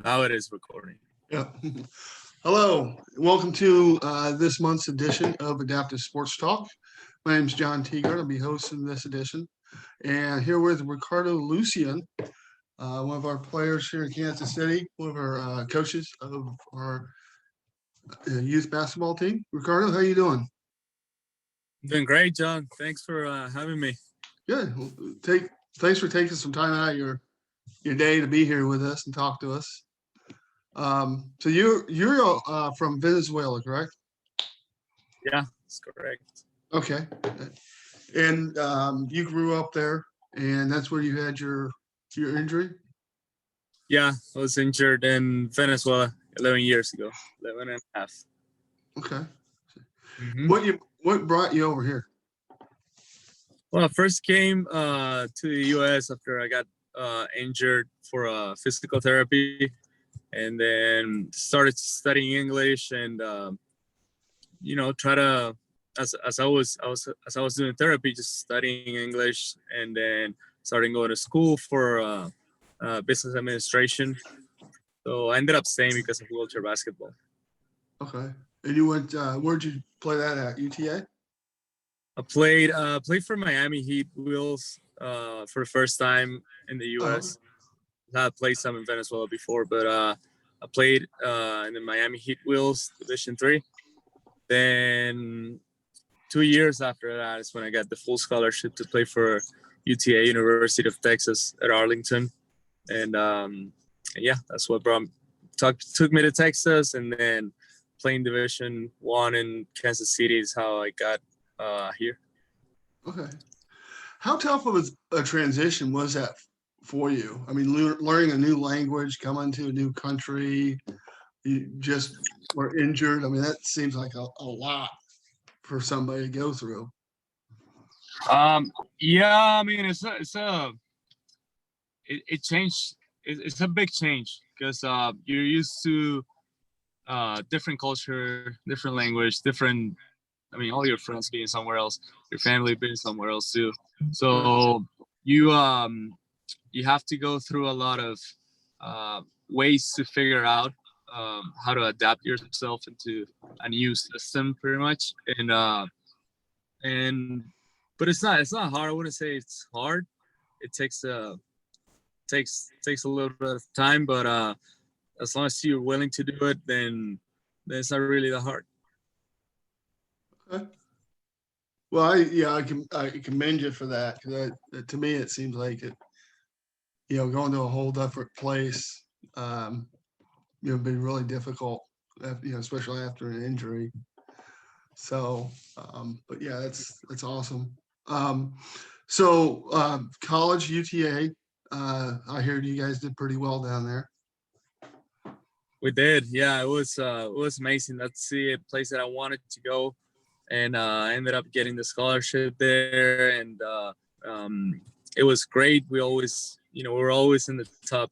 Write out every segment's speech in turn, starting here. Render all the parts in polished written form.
Now it is recording. Yeah. Hello, welcome to this month's edition of Adaptive Sports Talk. My name is John Teagard. I'll be hosting this edition. And here with Ricardo Lucien, one of our players here in Kansas City, one of our coaches of our youth basketball team. Ricardo, how you doing? Doing great, John. Thanks for having me. Good. Thanks for taking some time out of your day to be here with us and talk to us. So you're from Venezuela, correct? Yeah, that's correct. Okay. And you grew up there, and that's where you had your injury? Yeah, I was injured in Venezuela 11 years ago, 11 and a half. Okay. Mm-hmm. What brought you over here? Well, I first came to the U.S. after I got injured for physical therapy, and then started studying English and try to as I was doing therapy, just studying English, and then starting going to school for business administration. So I ended up staying because of wheelchair basketball. Okay. And you went, where'd you play that at, UTA? I played for Miami Heat Wheels for the first time in the U.S. I had played some in Venezuela before, but I played in the Miami Heat Wheels Division 3. Then 2 years after that is when I got the full scholarship to play for UTA, University of Texas at Arlington. And that's what took me to Texas, and then playing Division 1 in Kansas City is how I got here. Okay. How tough of a transition was that for you? I mean, learning a new language, coming to a new country, you just were injured. I mean, that seems like a lot for somebody to go through. Yeah, I mean, it changed. It's a big change because you're used to different culture, different language, all your friends being somewhere else, your family being somewhere else too. So you have to go through a lot of ways to figure out how to adapt yourself into a new system, pretty much. But it's not hard. I wouldn't say it's hard. It takes a little bit of time, but as long as you're willing to do it, then it's not really that hard. Okay. Well, I commend you for that, because to me it seems like it, going to a whole different place, be really difficult, especially after an injury. So, but yeah, that's awesome. So college UTA, I heard you guys did pretty well down there. We did, yeah. It was amazing. That's the place that I wanted to go, and I ended up getting the scholarship there, and it was great. We were always in the top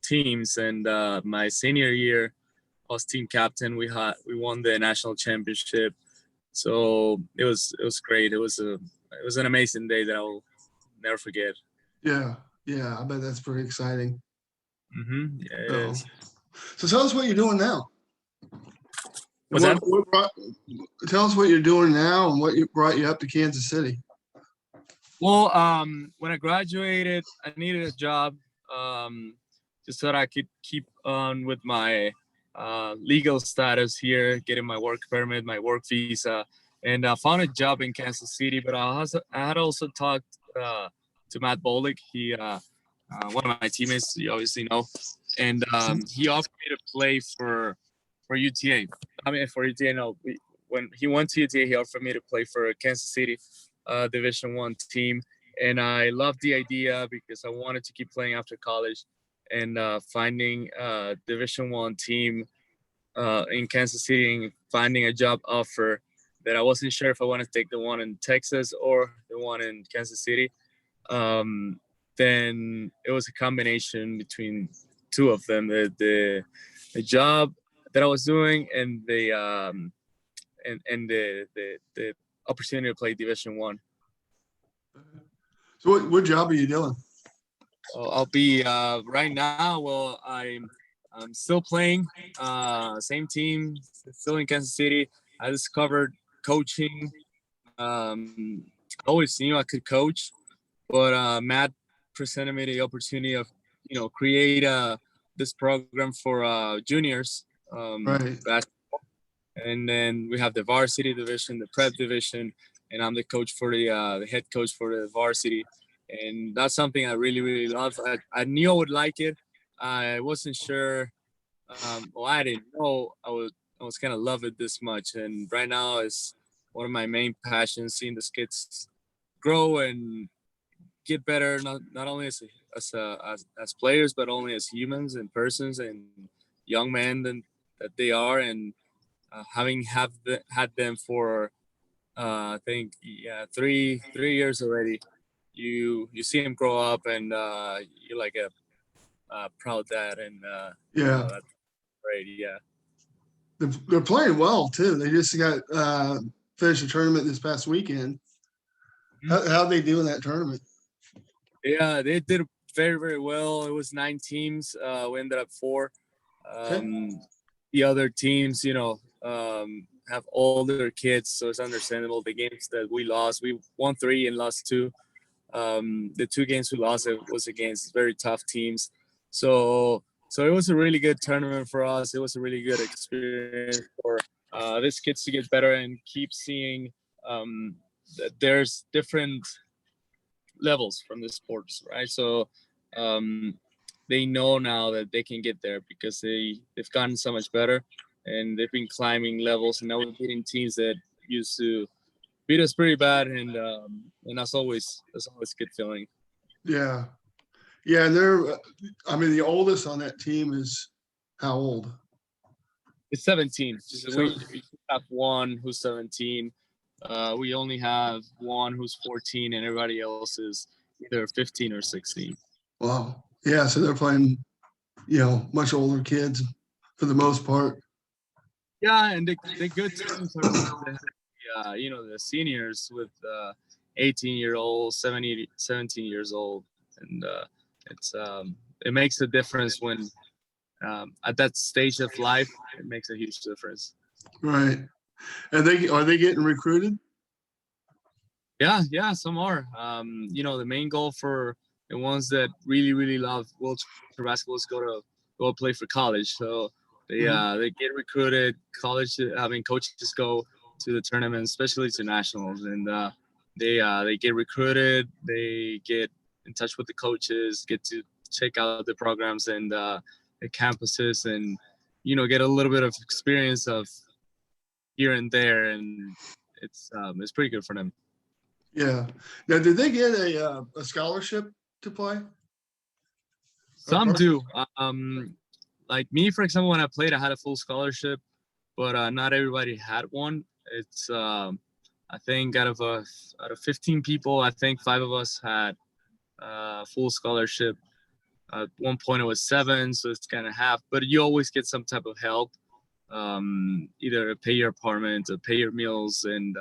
teams, and my senior year, I was team captain. We won the national championship, so it was great. It was an amazing day that I will never forget. Yeah, I bet that's pretty exciting. Mm-hmm. Yeah, it is. So tell us what you're doing now. Tell us what you're doing now and what brought you up to Kansas City. Well, when I graduated, I needed a job just so that I could keep on with my legal status here, getting my work permit, my work visa, and I found a job in Kansas City. But I had also talked to Matt Bolick. He one of my teammates, you obviously know, and he offered me to play for UTA. I mean, for UTA, no. When he went to UTA, he offered me to play for Kansas City Division 1 team, and I loved the idea because I wanted to keep playing after college, and finding a Division 1 team in Kansas City and finding a job offer that I wasn't sure if I wanted to take the one in Texas or the one in Kansas City. Then it was a combination between two of them, the job that I was doing and the opportunity to play Division 1. So what job are you doing? I'll be right now. Well, I'm I'm still playing, same team, still in Kansas City. I discovered coaching. I always knew I could coach, but Matt presented me the opportunity of, create this program for juniors Right. basketball, and then we have the varsity division, the prep division, and I'm the coach for the head coach for the varsity, and that's something I really really love. I knew I would like it. I wasn't sure. Well, I didn't know I was gonna love it this much, and right now is one of my main passions. Seeing the kids grow and get better, not only as players, but only as humans and persons and young men that they are, and having had them for I think, yeah, three years already. You see them grow up, and you're like a proud dad, and Yeah. that's great. Yeah. They're playing well too. They just got finished a tournament this past weekend. How they do in that tournament? Yeah, they did very, very well. It was 9 teams. We ended up 4. Okay. The other teams, have older kids, so it's understandable. The games that we lost, we won 3 and lost 2. The 2 games we lost, it was against very tough teams. So it was a really good tournament for us. It was a really good experience for these kids to get better and keep seeing that there's different levels from the sports, right? So they know now that they can get there because they've gotten so much better, and they've been climbing levels, and now we're beating teams that used to beat us pretty bad, and that's always a good feeling. Yeah. Yeah, and they're I mean the oldest on that team is how old? It's 17. Just So we have one who's 17. We only have one who's 14, and everybody else is either 15 or 16. wow. Yeah, so they're playing, much older kids for the most part. Yeah, and the good teams are the seniors with 18-year-olds, 17 years old, and it makes a difference when at that stage of life. It makes a huge difference. Right. And are they getting recruited? Yeah, some are. The main goal for the ones that really, really love wheelchair basketball is go play for college. So they get recruited. College, having coaches go to the tournament, especially to nationals, and they get recruited. They get in touch with the coaches, get to check out the programs and the campuses, and get a little bit of experience of here and there, and it's pretty good for them. Yeah. Now, did they get a scholarship to play? Some do. Like me, for example, when I played, I had a full scholarship, but not everybody had one. It's I think out of 15 people, I think 5 of us had full scholarship. At one point, it was 7, so it's kind of half. But you always get some type of help, either pay your apartment or pay your meals and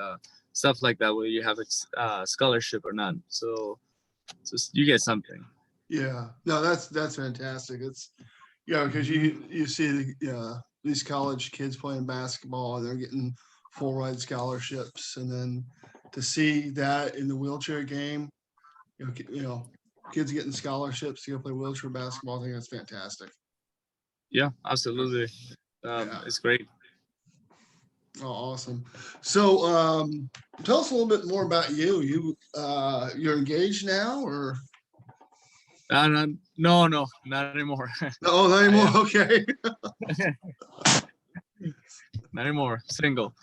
stuff like that, whether you have a scholarship or not. So just you get something. Yeah. No, that's fantastic. It's because you see these college kids playing basketball and they're getting full ride scholarships, and then to see that in the wheelchair game, kids getting scholarships to go play wheelchair basketball, I think that's fantastic. Yeah, absolutely. Yeah. It's great. Oh, awesome. So, tell us a little bit more about you. You're engaged now, or No, not anymore. no? Not I anymore. Okay. Not anymore. Single.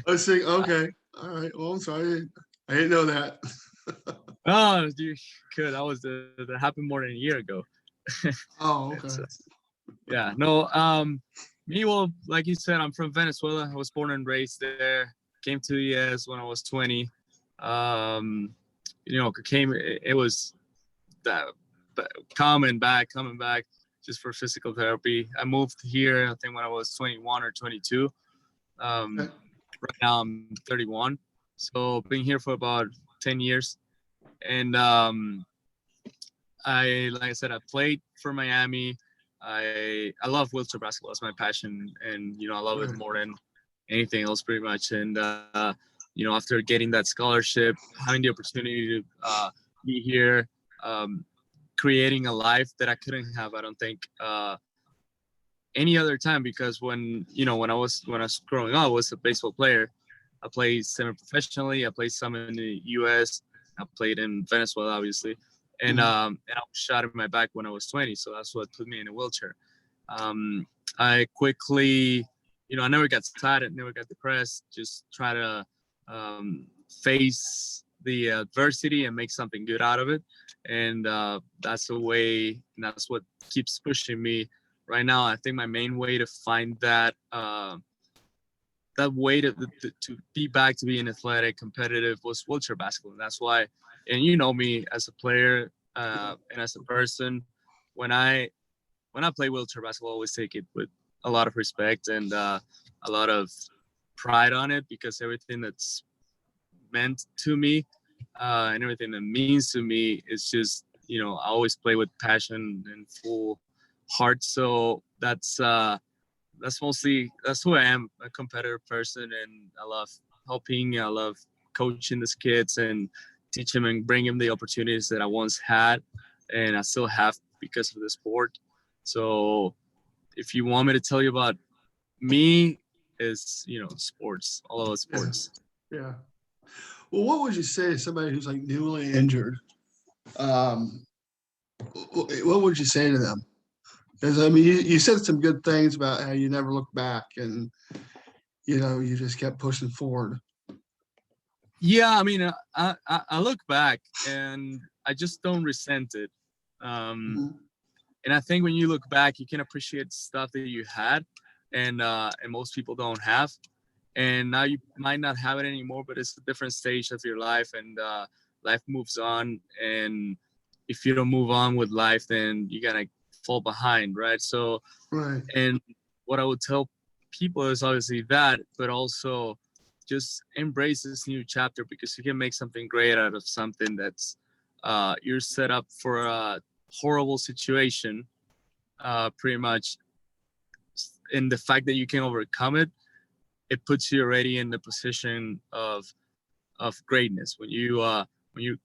I see. Okay. All right. Well, I'm sorry. I didn't know that. Oh, you could. That happened more than a year ago. Oh, okay. Yeah. No. Me. Well, like you said, I'm from Venezuela. I was born and raised there. Came to the U.S. when I was 20. It was that coming back just for physical therapy. I moved here, I think, when I was 21 or 22. Okay. Right now I'm 31, so been here for about 10 years, and like I said, I played for Miami. I love wheelchair basketball. It's my passion, and I love it Right. more than anything else, pretty much. And after getting that scholarship, having the opportunity to be here, creating a life that I couldn't have, I don't think, any other time, because when I was growing up, I was a baseball player. I played semi-professionally. I played some in the U.S. I played in Venezuela, obviously, and Mhm. I was shot in my back when I was 20, so that's what put me in a wheelchair. I quickly, I never got sad, never got depressed. Just try to face the adversity and make something good out of it, and that's the way. And that's what keeps pushing me right now. I think my main way to find that way to be back to being athletic, competitive was wheelchair basketball. And that's why, and me as a player and as a person, when I play wheelchair basketball, I always take it with a lot of respect and a lot of pride on it, because everything that's meant to me and everything that means to me is just, I always play with passion and full heart. So that's who I am, a competitive person, and I love helping. I love coaching these kids and teach them and bring them the opportunities that I once had, and I still have because of the sport. So if you want me to tell you about me, is sports, all about Yeah. sports. Yeah. Well, what would you say to somebody who's like newly injured? Um, what would you say to them? Because I mean, you said some good things about how you never looked back, and you just kept pushing forward. Yeah, I mean, I look back and I just don't resent it. Um, Mhm. and I think when you look back, you can appreciate stuff that you had, and most people don't have. And now you might not have it anymore, but it's a different stage of your life, and life moves on. And if you don't move on with life, then you're gonna fall behind, right? So, Right. and what I would tell people is obviously that, but also just embrace this new chapter, because you can make something great out of something that's you're set up for a horrible situation, pretty much. And the fact that you can overcome it, it puts you already in the position of greatness. When you're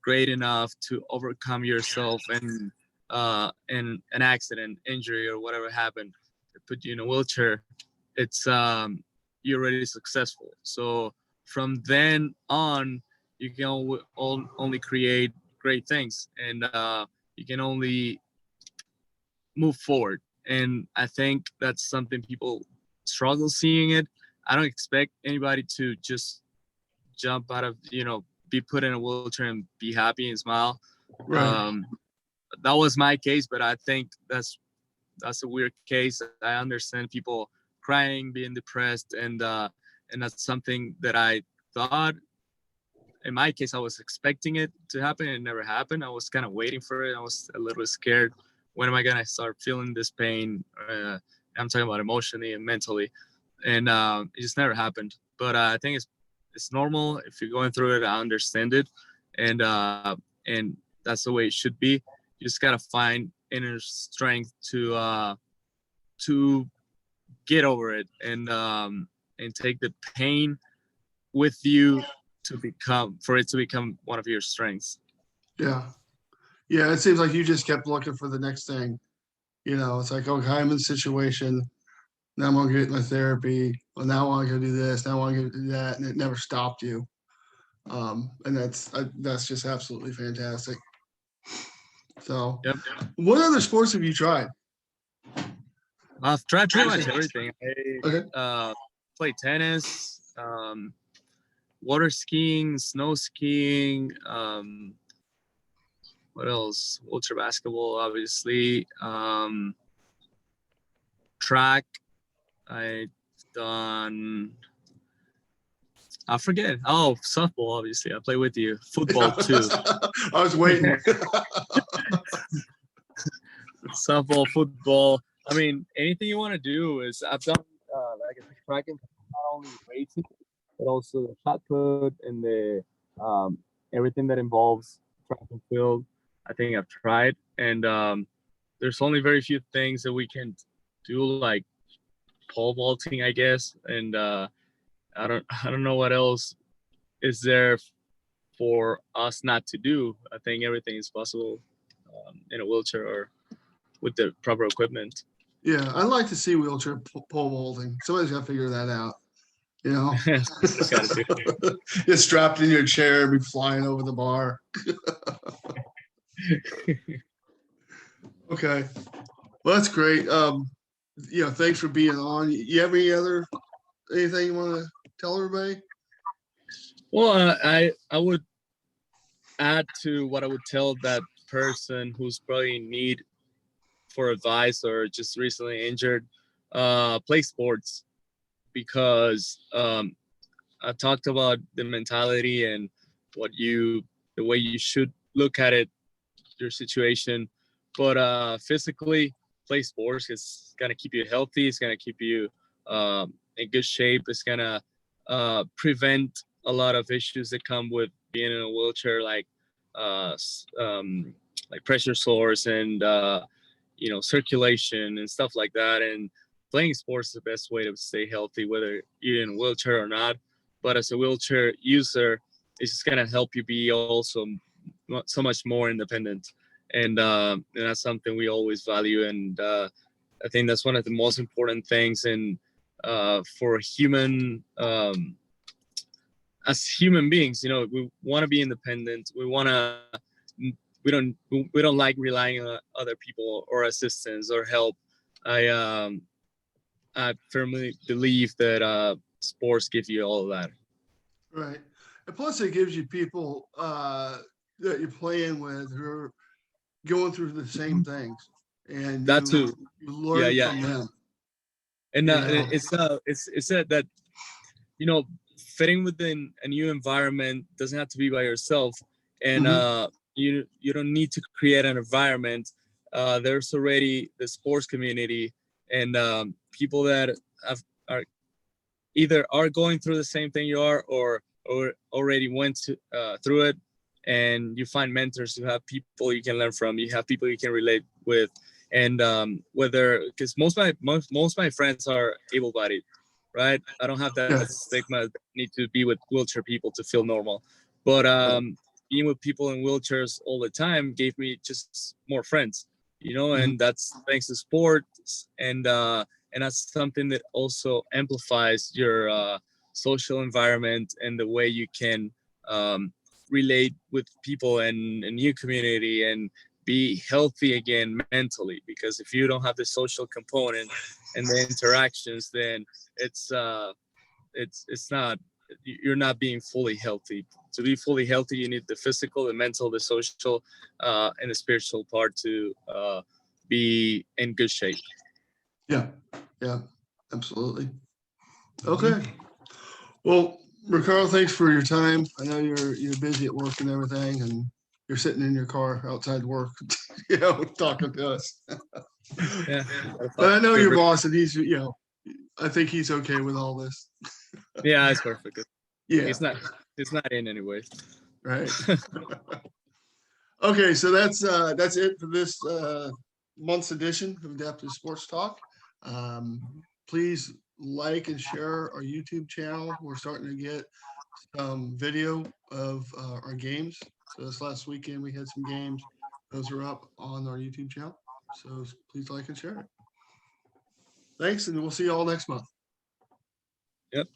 great enough to overcome yourself and an accident, injury, or whatever happened, to put you in a wheelchair, it's you're already successful. So from then on, you can only create great things, and you can only move forward. And I think that's something people struggle seeing it. I don't expect anybody to just jump out of, be put in a wheelchair and be happy and smile. Right. That was my case, but I think that's a weird case. I understand people crying, being depressed, and that's something that I thought. In my case, I was expecting it to happen. It never happened. I was kind of waiting for it. I was a little scared. When am I gonna start feeling this pain? I'm talking about emotionally and mentally, and it just never happened. But I think it's normal. If you're going through it, I understand it, and and that's the way it should be. You just gotta find inner strength to get over it, and take the pain with you for it to become one of your strengths. Yeah. Yeah. It seems like you just kept looking for the next thing. It's like, okay, I'm in a situation. Now I'm gonna get my therapy. Well, now I want to go do this. Now I want to go do that, and it never stopped you. And that's just absolutely fantastic. So, Yep. what other sports have you tried? I've tried pretty much everything. Okay. I play tennis, water skiing, snow skiing. What else? Ultra basketball, obviously. Track. I've done. I forget. Oh, softball. Obviously, I play with you. Football too. I was waiting. Softball, football. I mean, anything you want to do is. I've done like a track and not only racing, but also the shot put and the everything that involves track and field. I think I've tried, and there's only very few things that we can do, like pole vaulting, I guess, and I don't know what else is there for us not to do. I think everything is possible in a wheelchair or with the proper equipment. Yeah, I'd like to see wheelchair pole vaulting. Somebody's got to figure that out. You know, Someone's got to do just strapped in your chair and be flying over the bar. it. Okay, well that's great. Thanks for being on. You have anything you want to tell everybody? Well, I would add to what I would tell that person who's probably in need for advice or just recently injured. Play sports, because I talked about the mentality and the way you should look at it, your situation. But physically, play sports. It's gonna keep you healthy. It's gonna keep you in good shape. It's gonna prevent a lot of issues that come with being in a wheelchair, uh, like pressure sores and circulation and stuff like that. And playing sports is the best way to stay healthy, whether you're in a wheelchair or not. But as a wheelchair user, it's just gonna help you be also so much more independent, and that's something we always value. And I think that's one of the most important things. And for human, as human beings, we want to be independent. We don't like relying on other people or assistance or help. I firmly believe that sports give you all of that. Right, and plus it gives you people that you're playing with who are going through the same things, and That too. you Yeah, learn yeah. from them. And You know, it's that fitting within a new environment doesn't have to be by yourself, and you don't need to create an environment. There's already the sports community, and people that are either are going through the same thing you are, or already went through it. And you find mentors, you have people you can learn from, you have people you can relate with. And whether, because most of my friends are able-bodied, right? I don't have that yeah, stigma that I need to be with wheelchair people to feel normal. But being with people in wheelchairs all the time gave me just more friends, and that's thanks to sports. And that's something that also amplifies your social environment and the way you can relate with people and a new community and be healthy again mentally. Because if you don't have the social component and the interactions, then it's not, you're not being fully healthy. To be fully healthy, you need the physical, the mental, the social, and the spiritual part to be in good shape. yeah, absolutely. Okay, well, Ricardo, thanks for your time. I know you're busy at work and everything, and you're sitting in your car outside work, talking to us. Yeah. But I know your boss, and he's, I think he's okay with all this. Yeah, it's perfect. Yeah, It's not in anyway. right. Okay, so that's it for this month's edition of Adaptive Sports Talk. Please like and share our YouTube channel. We're starting to get some video of our games. So this last weekend we had some games. Those are up on our YouTube channel. So please like and share it. Thanks, and we'll see you all next month. Yep.